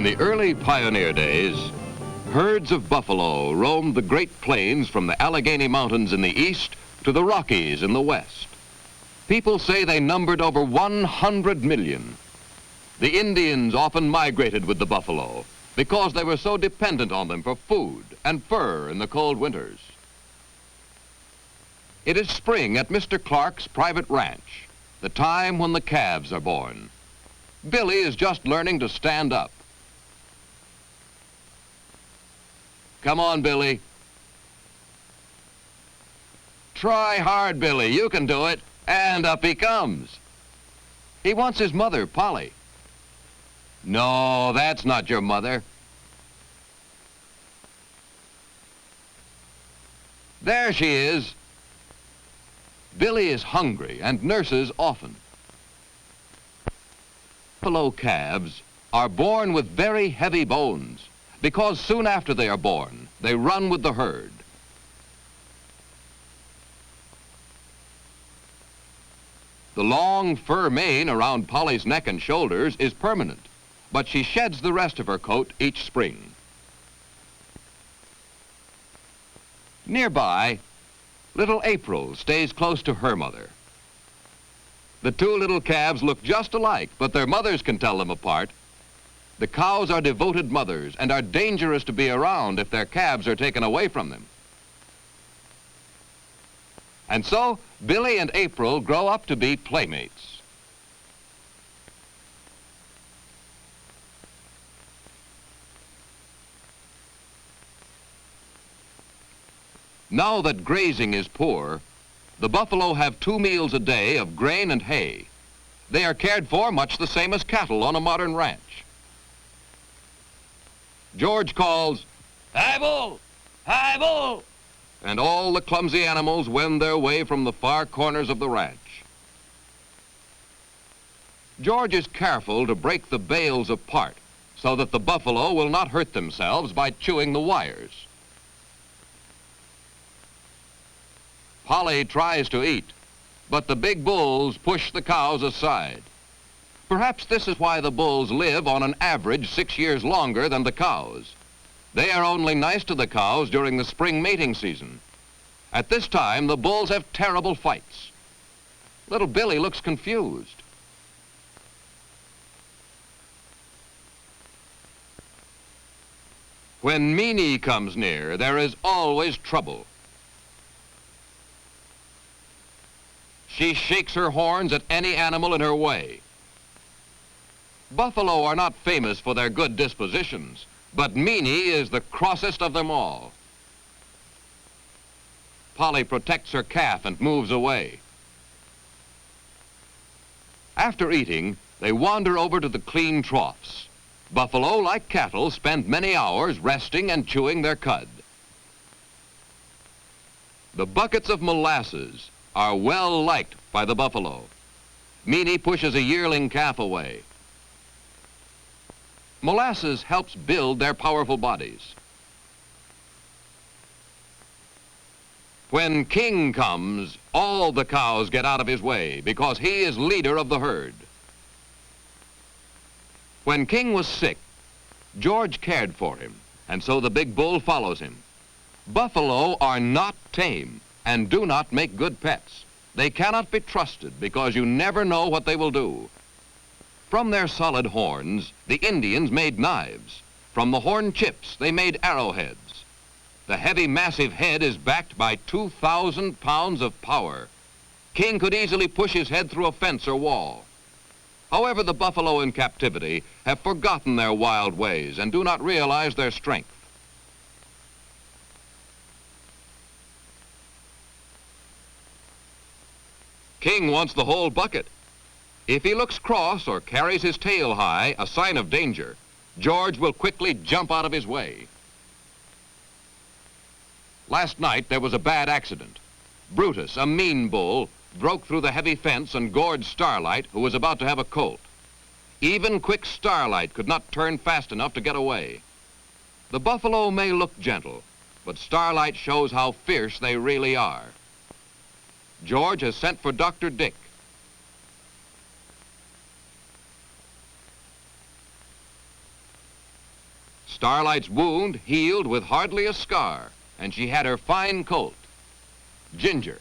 In the early pioneer days, herds of buffalo roamed the Great Plains from the Allegheny Mountains in the east to the Rockies in the west. People say they numbered over 100 million. The Indians often migrated with the buffalo because they were so dependent on them for food and fur in the cold winters. It is spring at Mr. Clark's private ranch, the time when the calves are born. Billy is just learning to stand up. Come on, Billy. Try hard, Billy. You can do it. And up he comes. He wants his mother, Polly. No, that's not your mother. There she is. Billy is hungry and nurses often. Buffalo calves are born with very heavy bones because soon after they are born, they run with the herd. The long fur mane around Polly's neck and shoulders is permanent, but she sheds the rest of her coat each spring. Nearby, little April stays close to her mother. The two little calves look just alike, but their mothers can tell them apart. The cows are devoted mothers and are dangerous to be around if their calves are taken away from them. And so, Billy and April grow up to be playmates. Now that grazing is poor, the buffalo have 2 meals a day of grain and hay. They are cared for much the same as cattle on a modern ranch. George calls, "Hi, bull! Hi, bull!" And all the clumsy animals wend their way from the far corners of the ranch. George is careful to break the bales apart so that the buffalo will not hurt themselves by chewing the wires. Polly tries to eat, but the big bulls push the cows aside. Perhaps this is why the bulls live on an average 6 years longer than the cows. They are only nice to the cows during the spring mating season. At this time, the bulls have terrible fights. Little Billy looks confused. When Meanie comes near, there is always trouble. She shakes her horns at any animal in her way. Buffalo are not famous for their good dispositions, but Meanie is the crossest of them all. Polly protects her calf and moves away. After eating, they wander over to the clean troughs. Buffalo, like cattle, spend many hours resting and chewing their cud. The buckets of molasses are well liked by the buffalo. Meanie pushes a yearling calf away. Molasses helps build their powerful bodies. When King comes, all the cows get out of his way because he is leader of the herd. When King was sick, George cared for him, and so the big bull follows him. Buffalo are not tame and do not make good pets. They cannot be trusted because you never know what they will do. From their solid horns, the Indians made knives. From the horn chips, they made arrowheads. The heavy, massive head is backed by 2,000 pounds of power. King could easily push his head through a fence or wall. However, the buffalo in captivity have forgotten their wild ways and do not realize their strength. King wants the whole bucket. If he looks cross or carries his tail high, a sign of danger, George will quickly jump out of his way. Last night there was a bad accident. Brutus, a mean bull, broke through the heavy fence and gored Starlight, who was about to have a colt. Even quick Starlight could not turn fast enough to get away. The buffalo may look gentle, but Starlight shows how fierce they really are. George has sent for Dr. Dick. Starlight's wound healed with hardly a scar, and she had her fine colt, Ginger.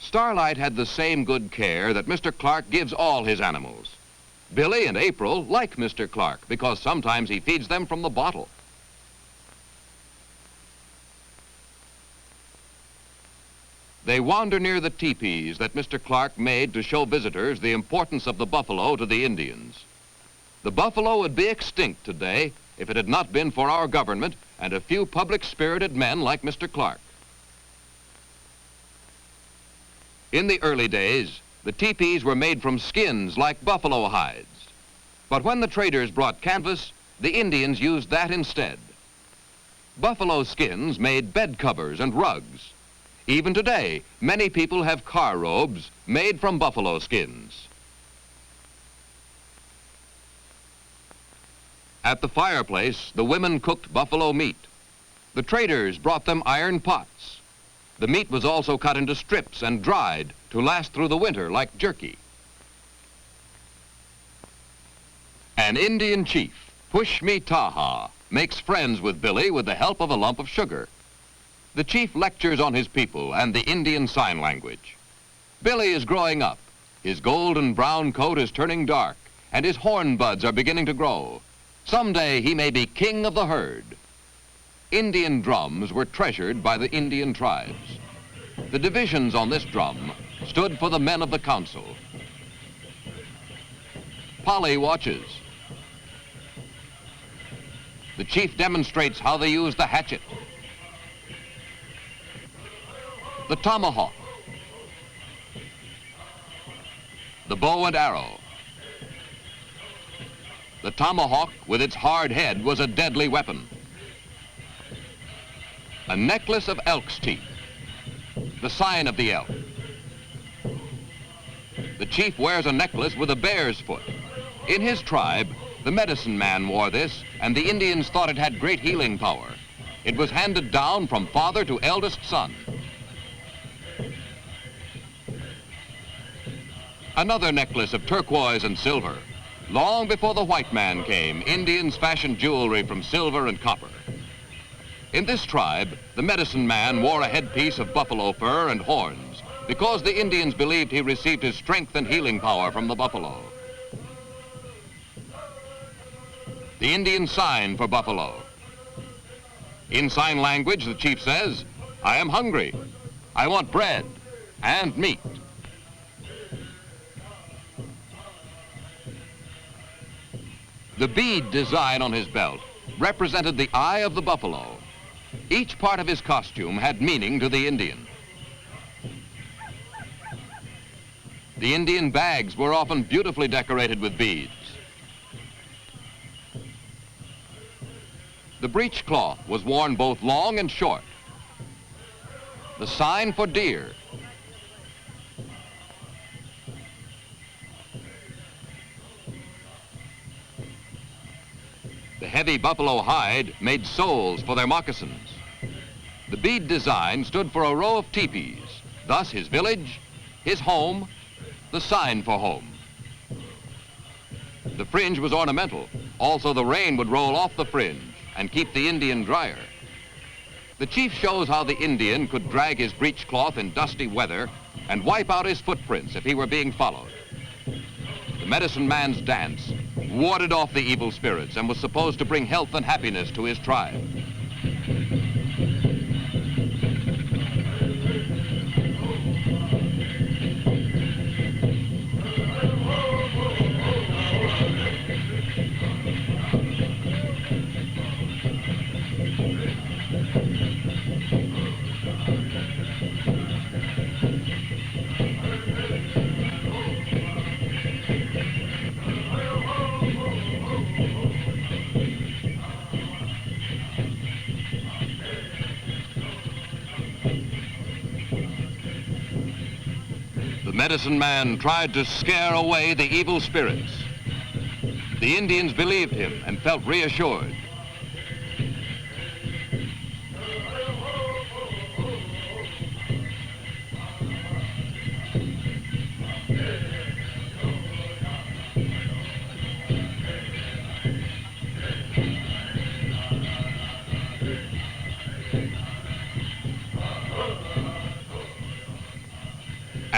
Starlight had the same good care that Mr. Clark gives all his animals. Billie and April like Mr. Clark because sometimes he feeds them from the bottle. They wander near the teepees that Mr. Clark made to show visitors the importance of the buffalo to the Indians. The buffalo would be extinct today if it had not been for our government and a few public-spirited men like Mr. Clark. In the early days, the teepees were made from skins like buffalo hides. But when the traders brought canvas, the Indians used that instead. Buffalo skins made bed covers and rugs. Even today, many people have car robes made from buffalo skins. At the fireplace, the women cooked buffalo meat. The traders brought them iron pots. The meat was also cut into strips and dried to last through the winter like jerky. An Indian chief, Push-me-Taha, makes friends with Billie with the help of a lump of sugar. The chief lectures on his people and the Indian sign language. Billie is growing up. His golden brown coat is turning dark, and his horn buds are beginning to grow. Someday he may be king of the herd. Indian drums were treasured by the Indian tribes. The divisions on this drum stood for the men of the council. Polly watches. The chief demonstrates how they use the hatchet, the tomahawk, the bow and arrow. The tomahawk with its hard head was a deadly weapon. A necklace of elk's teeth, the sign of the elk. The chief wears a necklace with a bear's foot. In his tribe, the medicine man wore this, and the Indians thought it had great healing power. It was handed down from father to eldest son. Another necklace of turquoise and silver. Long before the white man came, Indians fashioned jewelry from silver and copper. In this tribe, the medicine man wore a headpiece of buffalo fur and horns because the Indians believed he received his strength and healing power from the buffalo. The Indian sign for buffalo. In sign language, the chief says, "I am hungry. I want bread and meat." The bead design on his belt represented the eye of the buffalo. Each part of his costume had meaning to the Indian. The Indian bags were often beautifully decorated with beads. The breechcloth was worn both long and short. The sign for deer. The heavy buffalo hide made soles for their moccasins. The bead design stood for a row of teepees, thus his village, his home, the sign for home. The fringe was ornamental. Also, the rain would roll off the fringe and keep the Indian drier. The chief shows how the Indian could drag his breechcloth in dusty weather and wipe out his footprints if he were being followed. The medicine man's dance warded off the evil spirits and was supposed to bring health and happiness to his tribe. The medicine man tried to scare away the evil spirits. The Indians believed him and felt reassured.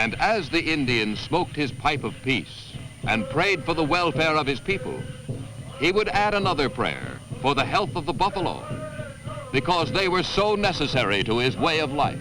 And as the Indian smoked his pipe of peace and prayed for the welfare of his people, he would add another prayer for the health of the buffalo, because they were so necessary to his way of life.